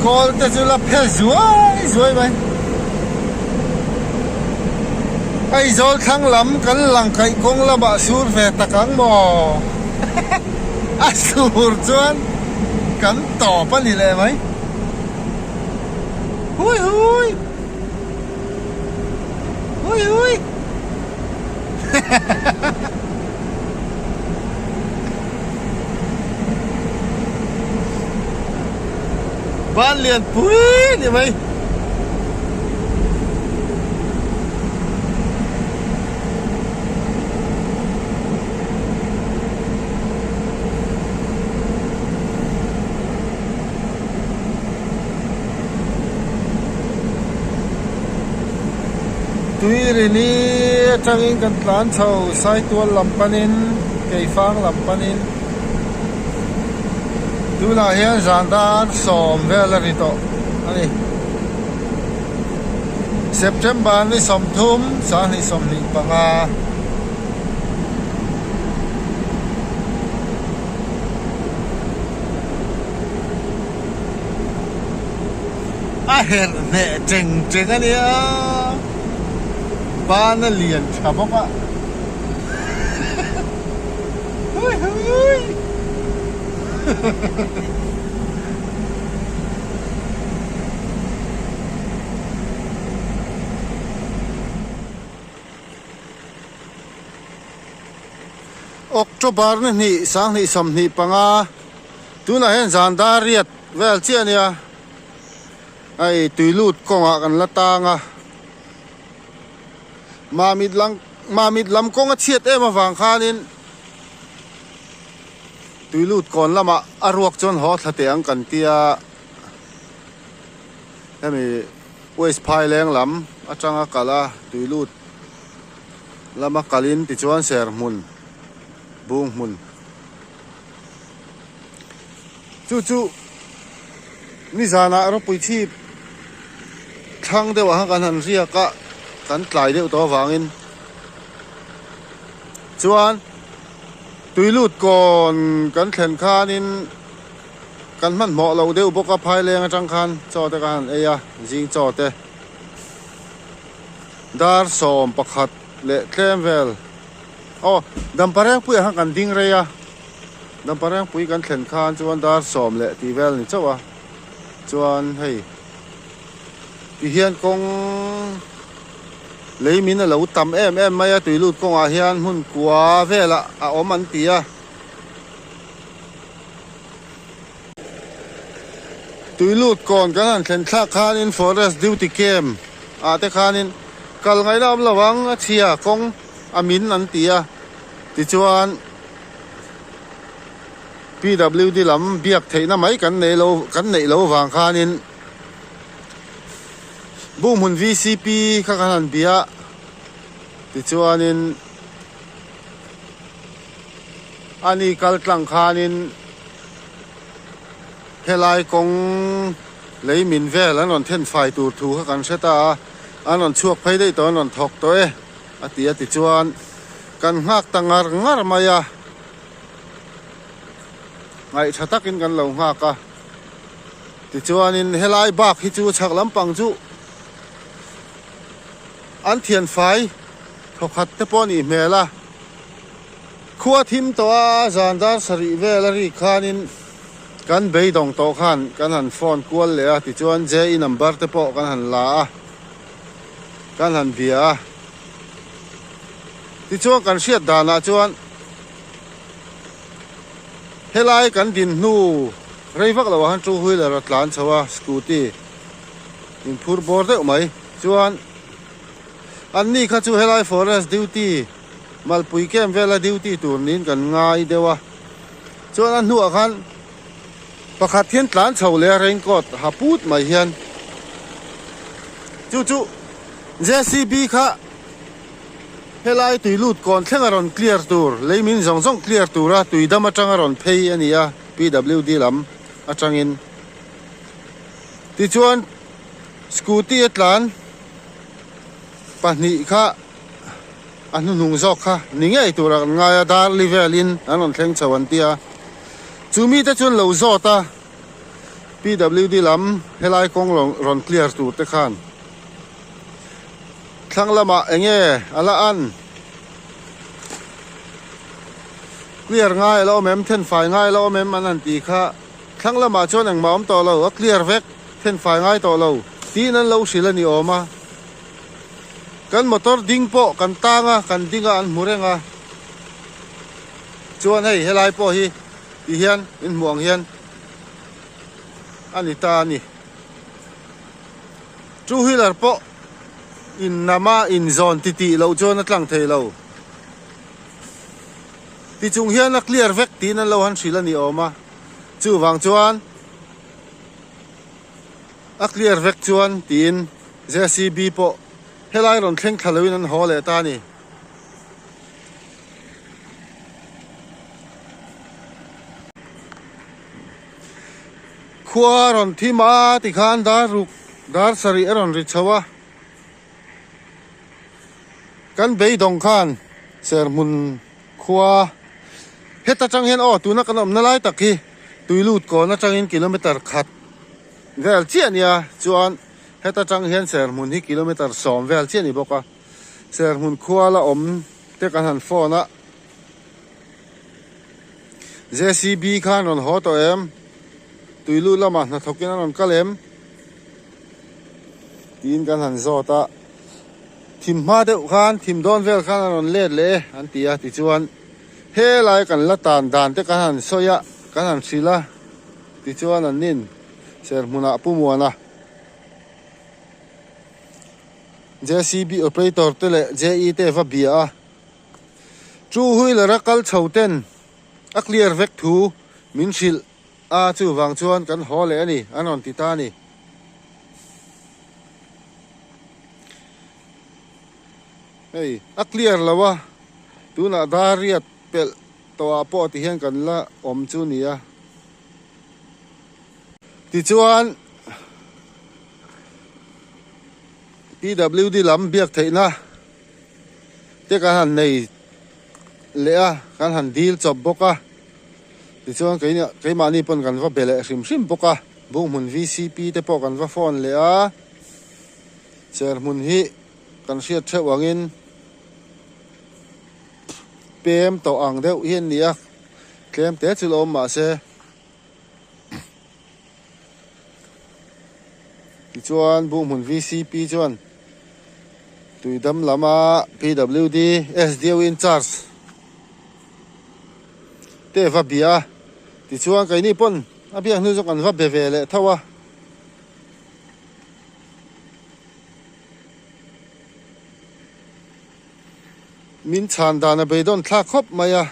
call te chu la phe zuai mai ai zol thang lam kan lang kai kong la ba sur ve takang mo a sur chuan kan to pa ni le mai hui hui hui hui ban liền pui ni mai tui ri ni tangin kan tlan chho sai tual lampanin keifang lampanin tuna hian zandar som vela ri to ani September ni som thum sa ni som ni panga a her ne cheng ani a ba na liền chabok a hui hui October ni sang ni som ni panga tuna hen zandariat vel chiania ai tuilut konga kan latanga mamit lam konga chiat ema wang khanin tuilut kon lama aruak chon ho thate ang kan tia hemi west phai leng lam atanga kala tuilut lama kalin ti chuan ser mun bung mun chu ni zana ro pui chi thang de wa kan han ria ka kan tlai deuh to wangin chuan tuilut kon kan thlen khanin kan man mo lo deuh boka phai leng atang khan cho te kan eya jing cho te dar som pakhat le tlem vel dampareng pui ha kan ding reya dampareng pui kan thlen khan chuan dar som le ti vel ni chawa chuan hei ti hian kong lấy min là tầm em mày tùy lụt con à hiền hun quá về là ốm ăn tía tùy lụt còn cái hàng thèn thác khanin forest duty cam te khanin kal ngay làm là vắng chia con min ăn tía thì chuan PWD lắm biếc thấy nó mấy cắn nảy lâu vàng khanin bung hun VCP các anh bia thì chuanin ani kaltlang khanin helai kong lấy min ve la non then fai tur thu các anh seta anon chuak phai dei to non thok to e atia ti chuan kan ngak tangar ngar maya ngai thatakin kan lo ngaka ti chuanin helai bak hi chu chak lampang chu an thian phai thokhat te poni mela khua thim to a zandar sari velari khanin kan bei dong to khan kan han phone call le a ti chuan je number te po kan han la a kan han bia ti chuan kan hriat dana chuan helai kan din nu reivak lo han chu hui le ratlan chawa scooty in phur bor de mai chuan anh ni kha chu helai forest duty malpui kem vela duty tur nin kan ngai dewa chuan an hnuah khan pakhat hian tlan chho le raincoat haput mai hian chu JCB kha helai tuilut kon thlengaron clear tur leimin zong clear tura tuidam atangaron phei ania PWD lam atangin ti chuan scooty atlan pahnih kha anu nung zok kha ningai tura ngaya dar livelin anon thleng chawan tia chumi ta chun lo zota PWD ลำเฮลัยกงรอนเคลียร์ตูเตขันทั้งละมาเองอละอันเคลียร์ง่ายแล้วแม้มเทนไฟง่ายแล้วแม้มมันนั่นตีค่ะทั้งละมาชนอย่างมาต่อเราเคลียร์เวกเทนไฟง่ายต่อเราทีนั้นเราสิละนี่ออกมากันมอเตอร์ดิ้งโปกันตางกันดิ้งอันมูเรงชวนให้เฮลัยโปฮีอีเฮียนอินหมวงเฮียนอันนี้ตานี่จูฮิลาร์โปอินนามาอินโซนติเราชวนนักลังเทเราที่จุงเฮียนนักเลียร์เวกตีนั้นเราหันสิละนี่ออกมาจู่วังชวนนักเลียร์เวกชวนตีน JCB โปเฮลัยรอนเข่งทะเลนั้นหอเลตานี่ขวารอนที่มาติขานดารุกดาร์สรีรอนริชวะกันเบยดงขานเซอร์มุนขวาเฮตจังเห็นอ๋อตัวนักนมนั่นไล่ตะกี้ตุยลูดก่อนนักจังเห็นกิโลเมตรขัดเวลเจียนเนี่ยจวนเฮตจังเห็นเซอร์มุนที่กิโลเมตร2เวลเจียนนี่บอกว่าเซอร์มุนขวาละเตกันหันฟอนะ JCB ขานอนหอตัวตุยลูละมานะทกินนอนกะเลมตีนกันหันโซตาทิมมาเดวขานทิมดอนเวลขานนอนเล็ดเลยอันตีอะติจวนเฮไลกันละตานดานเตกันหันโซยะกันหันศิลาติจวนอันนินเซอร์มุนาปุมัวนะ JCB operator เตเล JE เตฟบีอาจูหุยละรักกัลเฉาเต้นอักเลียร์เวกทูมินชิลจูวังชวนกันหอเลยนี่อันนอนติตานี่เฮ้ยอักเลียร์ละวะตูน่ะดาเรียดเปลตัวปอที่เห็นกันละจูนี่อะติจวน PWD ลำเบียกเทนะเจ้ากันหันในเละกันหันดีลจบบกะที่ช่วงไก่มานี่ปนกันว่าเบลล์ชิมปกะบุ้งมุน VCP แต่ปกันว่าฟอนเลยเชอร์มุนฮีกันเชียดเชวังอินเปมต่ออ่างเดียวเฮียนเนี่ยเคลมเตจิลอมมาเสที่ช่วงบุ้งมุน VCP ชวนตุยดำลามา PWD SDO in charge เตว่าเบียที่ช่วงไก่นี่ปนอาเบียนู้จกันว่าเบเวเลยเท่าวะมินชานดานไปโดนทาคบมายา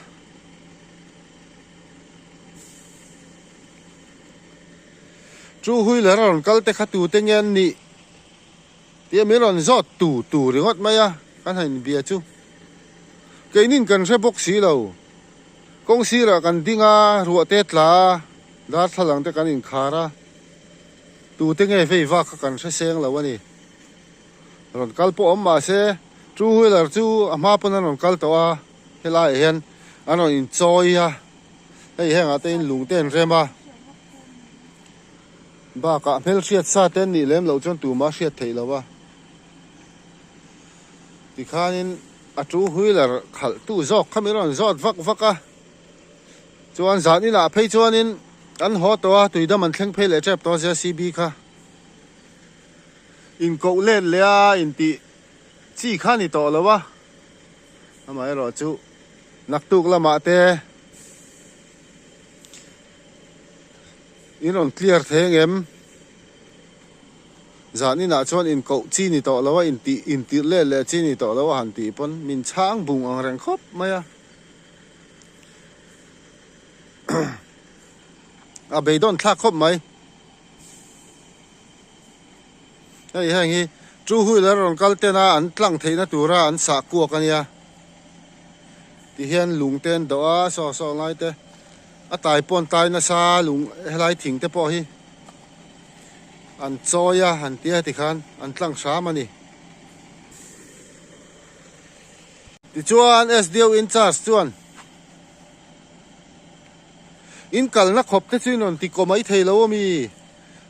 จูหุยเลรอนกัลเตขัตูเตงยันนี่เดี๋ยวมีรอนจอดตู่เรื่องอดมายากันให้เบียจูไก่นินกันใช้บกสีเรากงสีระกันดิ้งรัวเตตลาดาร์ทลังเตกันอินคาระตู่เตงไงเฟยว่ากันใช้เสียงเราวะนี่รอนกัลปอมมาเสจูหุยเลรจูอามาปนันรอนกัลตัวเฮลาเห็นอันนั้นอินจอยฮะไอ้แห่งอาเตนลุงเต้นเรมาบ้ากะเมลเชียดซาเต้นนี่เล่มเราจนตู่มาเชียดเทแล้ววะที่ข้านินอาจูหุยเลรขัลตู่จอกขมิรอนจอดวักจวนสารนี่ละเพย์จวนนินอันหัวตัวตุยดมันเข่งเพย์เลยเจ็บตัว JCB ค่ะอินโกเล่นเลยอินตีจี้ข้านี่ต่อแล้ววะทำไมรอจูนักตุกละมาเตอินอนเคลียร์เทงสารนี่น่ะชวนอินโกจี้นี่ต่อแล้วว่าอินตีเล่นเลยจี้นี่ต่อแล้วว่าหันตีปนมินช้างบุงอังแรงครบไหมอะอาเบย์โดนทักครบไหมไอ้แห่งนี้จูหุยแล้วรอนกัลเตน่าอันตั้งเทน่าตัวระอันสากกัวกันเนี่ยที่เห็นลุงเต้นตัวสอไล่เตะตายปนตายนะซาลุงไล่ทิ้งเตะพอฮีอันโซยาอันเตี้ยที่ขันอันตั้งช้ามันนี่ที่จวน SDO in charge จวนอินกัลนักขบเทชินนติโกไม่เทแล้วมี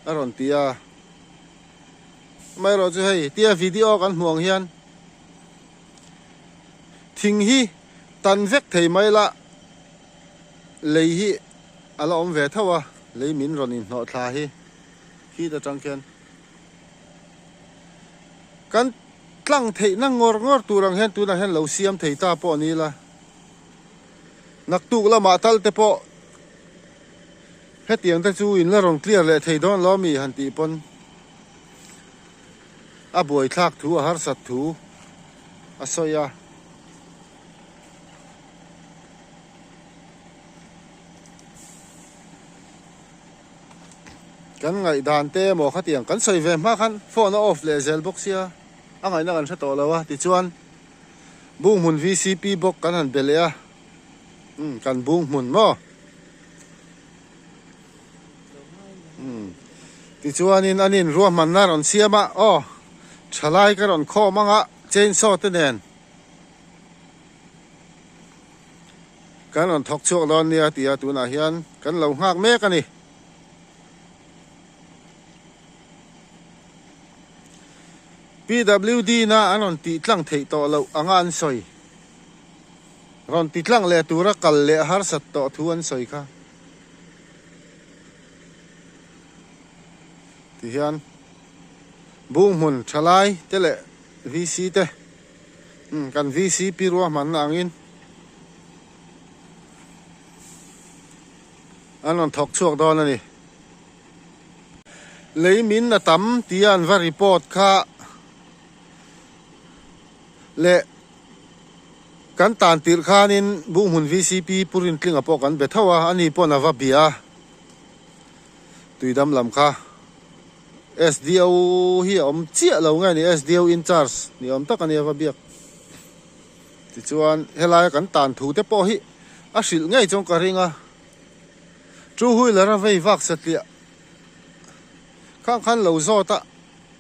aron tia mai ro chu hei tia video kan hmuang hian thing hi tan vek thei mai la lei hi ala om ve thawa lei min ron in no thla hi ta tangkhian kan tlang thei na ngor turang hen tu na hen lo siam thei ta po ni la nak tu la ma tal te po hetiang ta chu in la ron clear le thei don lo mi han ti pon a boi thak thu a har sat thu a soya kan ngai dan te mo khatiang kan soi ve ma khan phone off le zel box ya angai na kan tha to lawa ti chuan bung mun VCP box kan han belea kan bung mun mo ti chuan in anin ruam man na ron siama o thalai ka ron kho manga chainsaw te nen kan ron thok chuak lon nia tia tu na hian kan lo ngak mek ani PWD na anon ti tlang thei to lo angan soi ron ti tlang le tura kal le har sat to thuan soi kha ti hian bung mun thalai te le VC te kan VC pirwa man angin anon thok chuak don ani leimin na tam tian va report kha le kan tan tir khanin bung hun VCP purin tling apo kan bethawa ani pon ava bia tuidam lam kha SDO hi om chia lo ngai ni SDO in charge ni om tak ani ava biak ti chuan helai kan tan thu te po hi a sil ngai chong ka ringa chu hui la ra vei vak satlia khang khan lo zo ta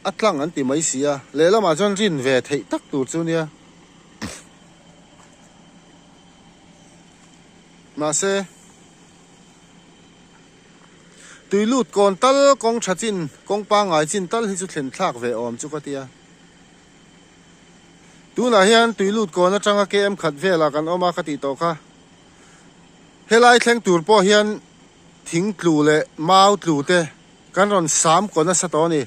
atlang an ti mai sia le lama jon rin ve thei tak tur chu nia ma se tuilut kon tal kong thachin kong pa ngai chin tal hi chu thlen thlak ve om chu ka tia tu na hian tuilut kon atanga kem khat vela kan oma khati to kha helai thleng tur po hian thing tlu le mau tlu te kan ron sam kon a satoni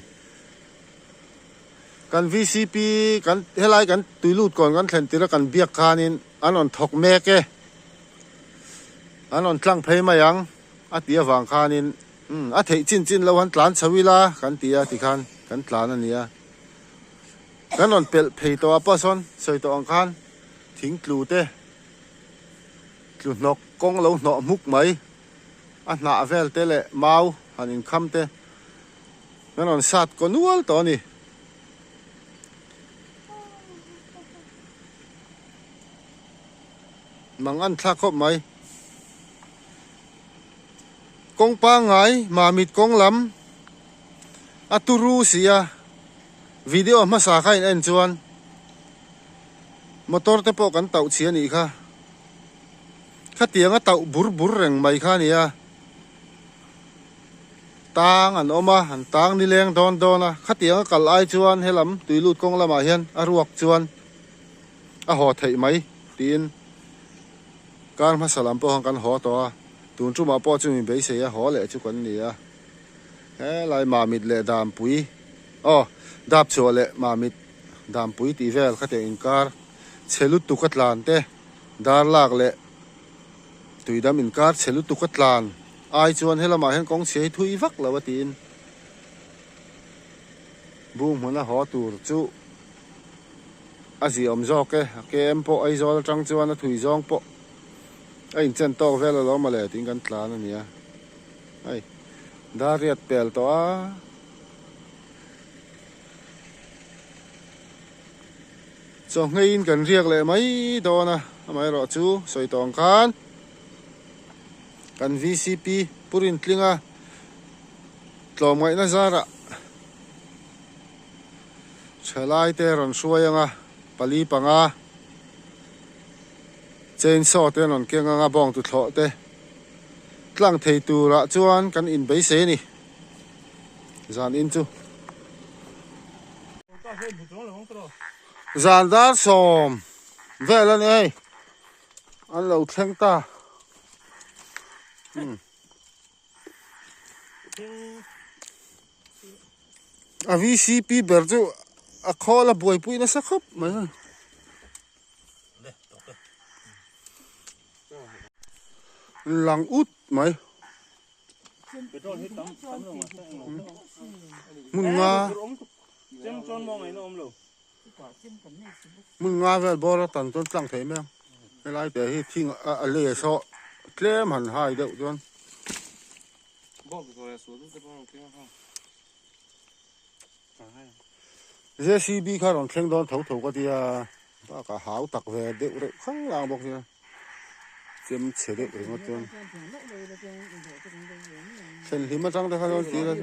kan VCP kan helai kan tuilut kon kan thlen tira kan biak khanin anon thok meke anon tlang phei mayang atia wang khanin a thei chin lo han tlan chawila kan tia ti khan kan tlan ania kanon pel phei to apa son soi to ang khan thing tlu te tlu nok kong lo no muk mai a na vel te le mau hanin kham te kanon sat konual to ni mangan thla khop mai kong pa ngai ma mit kong lam aturu sia video ma sa kha in en chuan motor te po kan tau chi ani kha tianga tau bur reng mai kha nia tang an oma an tang ni leng don dona tianga kal ai chuan helam tuilut kong lama hian aruak chuan a ho thei mai tin kan ma salam po hang kan ho to tun chu ma po chu mi be se ya ho le chu kan ni a he lai ma mit le dam pui dap chu le ma mit dam pui ti vel khate in kar chelut tu khatlan te dar lak le tuidam in kar chelut tu khatlan ai chuan helama hen kong chei thui vak lawatin bung hona ho tur chu azi om zo ke kem po ai zo tang chuan a thui zong po ai chen to vel lo ma le tin kan tlan ania ai dariat pel to a so ngain kan riak le mai do na mai ro chu soi tong khan kan VCP purin tlinga tlom ngai na zara chalai te ron suayanga pali panga chainsaw te non kenga nga bong tu thlo te tlang thei tu ra chuan kan in bei se ni dàn in chu dàn đá xòm về lên ơi ăn lẩu thang ta à VCP bер chu a kho la boi pui na sa khop mai lang út mai mun nga về bò ra tận tôn tăng thế mấy cái lai để hi thing à lệ so klem hẳn hai đậu cho JCB khai còn khen đón thấu thấu cái gì à cả háo tặc về đậu đấy không làm bọc gì chiếm chế đậu đấy một chân sen thì mà trăng đây khai đón gì là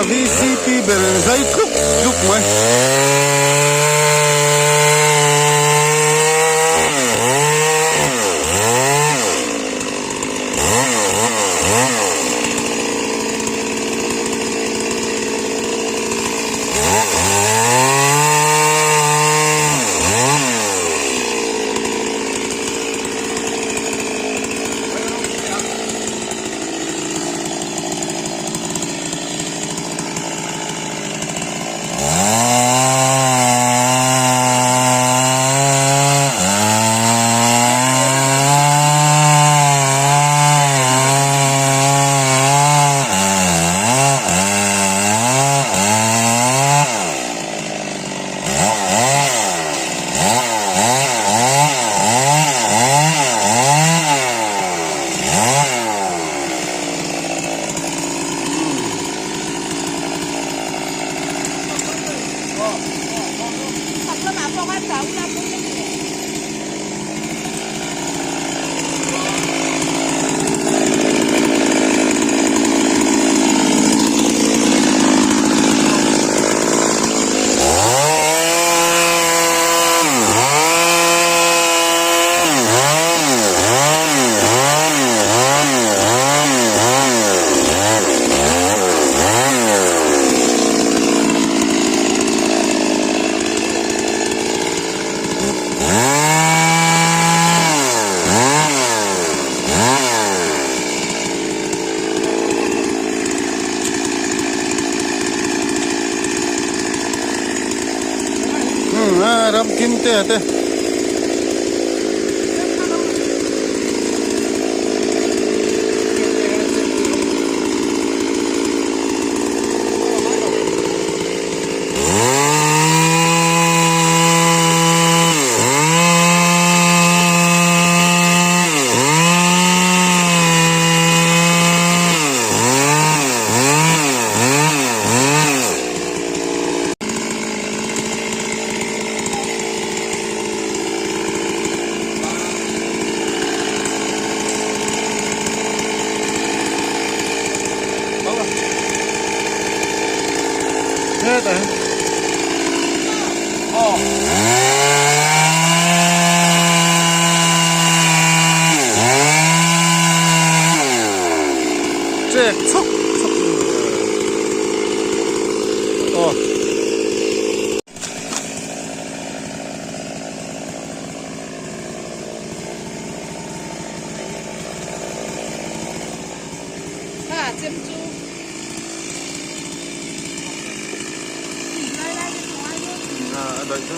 VCP beren zai truk truk mai ram kim te thế đấy chết chúc chim chu đợi chứ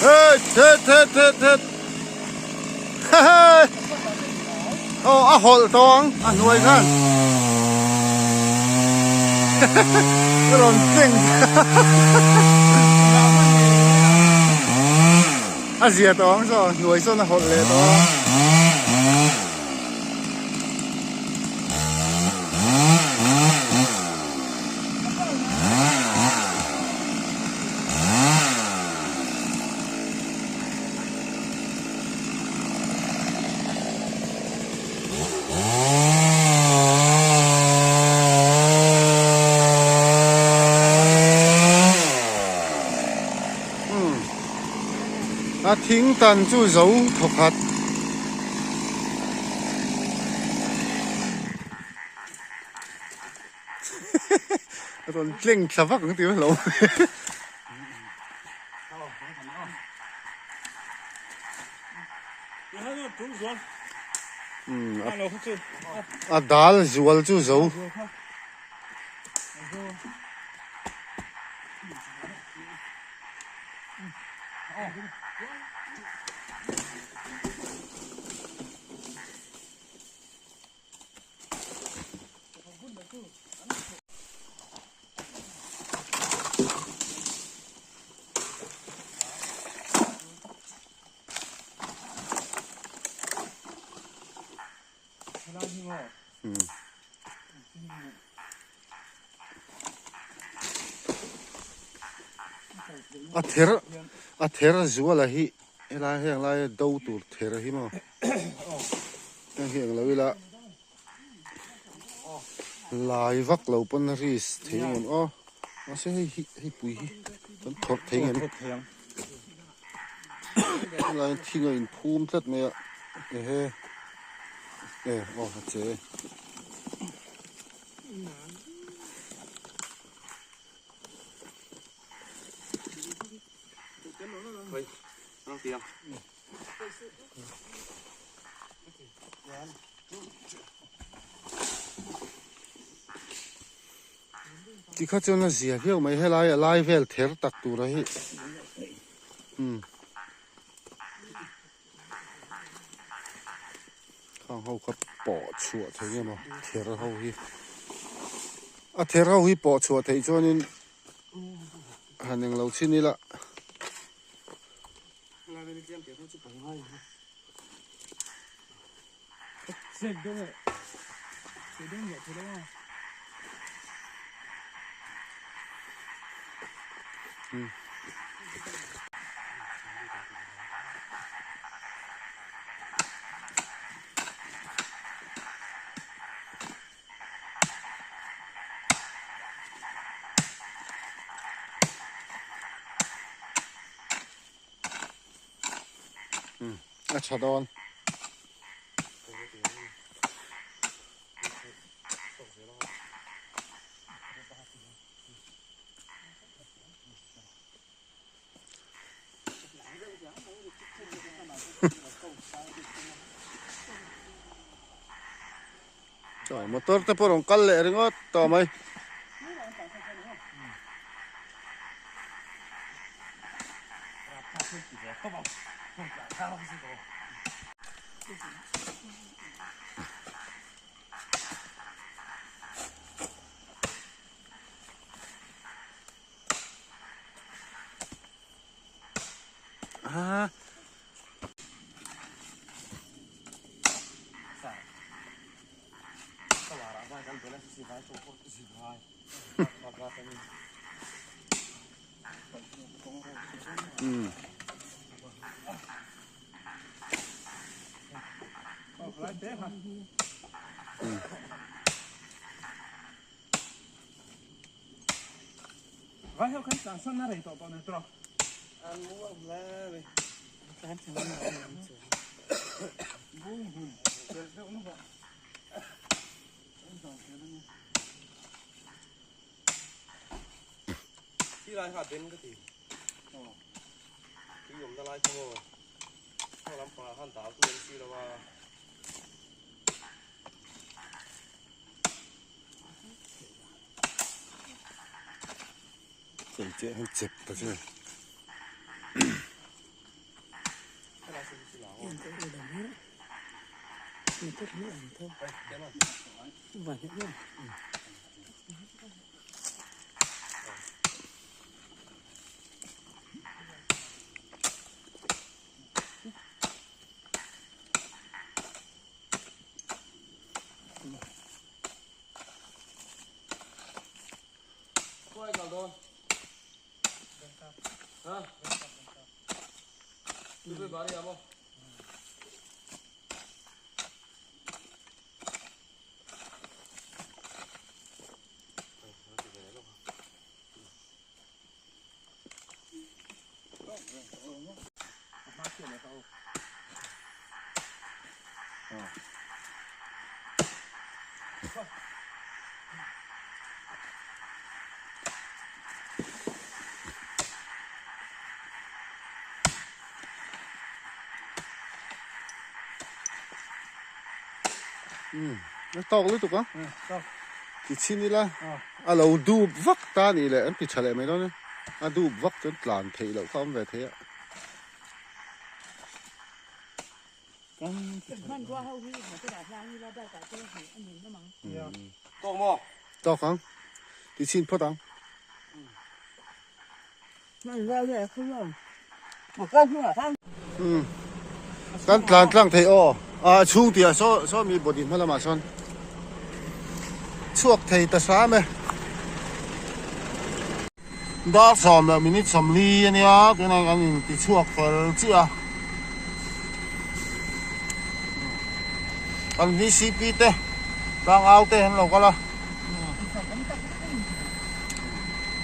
เฮ็ดเฮ้ยโอ้อะหอลตองอะหน่วยกันก็โดนเก่งอะเสียตองซะหน่วยซะนะหอลเลยตองทิ้งตันจู่เสาถกขัดตอนเล่งสะพักของตีมันหลงดาลจวลจู่เสาเทระจวลละฮิเอลาเฮียงลายดาวตูเทระฮิมั้งเฮียงเราเวลาลายวักเราปนรีสทิ้งมันอ๋อมาเสียให้ปุยต้นทดทิ้งเงินลายทิ้งเงินภูมิสัตว์เมียอ๋อเจ๊ต้องเตรียมที่ข้าเจ้าน่ะเสียเที่ยวไม่ให้ลายเวลเทระตักตัวเลยข้างเขาก็ปอดชัวเท่านี้มั้งเทระเขาฮิเทระเขาฮิปอดชัวเท่าจวนนี้หันยังเราชิ้นนี้ละชาดอนจ่อยมอเตอร์แต่พอรงกัลเลยรึงก็ต่อไหมVai eu cantar só na reita para dentro. Khi lại hạt đến cái gì? Khi dùng ra lại cho ngồi. Không làm phá hàn táo tôi khi là vào. เจ๊ให้เจ็บไปใช่ Em cũng đi đồng hết. Mình thích nước ăn thôi. Và hết luôn. Quay cả rồi. Hả? Đi về bà đi à không? nó to cái tục á Đâu? thì xin đi la à lâu du vắt ta đi lại anh bị chả lại mấy đó nữa à du vắt cho làn thị lâu không về thế ạ Mình qua hậu khi mà cái đạp ra như là đại cả cái thì anh nhìn nó mắng. To mò. to không thì xin phốt đắng Mình ra về không rồi. Một cái không là thang.กันลานตั้งเทอช่วงเดียวซ้อมีบทดินพละมาซ้อนช่วงเทตะสามดาสอมแล้วมินิสมลีเนี่ยตัวนั้นกันติช่วงเฟลจีอ่ะอันนี้ซีพีเตะบางเอาเตะเราก็ละ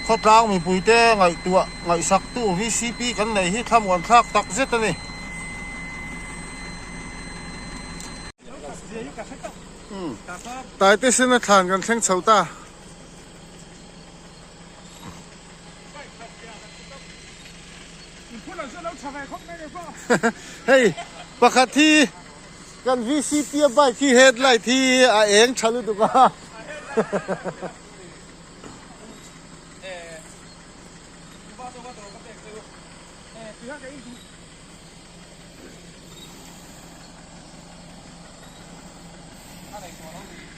เขาตั้งมีปุ๋ยเตะไงตัวไงสักตู้วิซีพีกันไหนที่ทำวันทักตักเสร็จนี่ตายเตสินะทานกันแข่งเช้าตาเฮ้ยปกติกันวิซีเปียบไปที่เฮดไลที่เองฉันรู้ตัว Cái này của nó gì?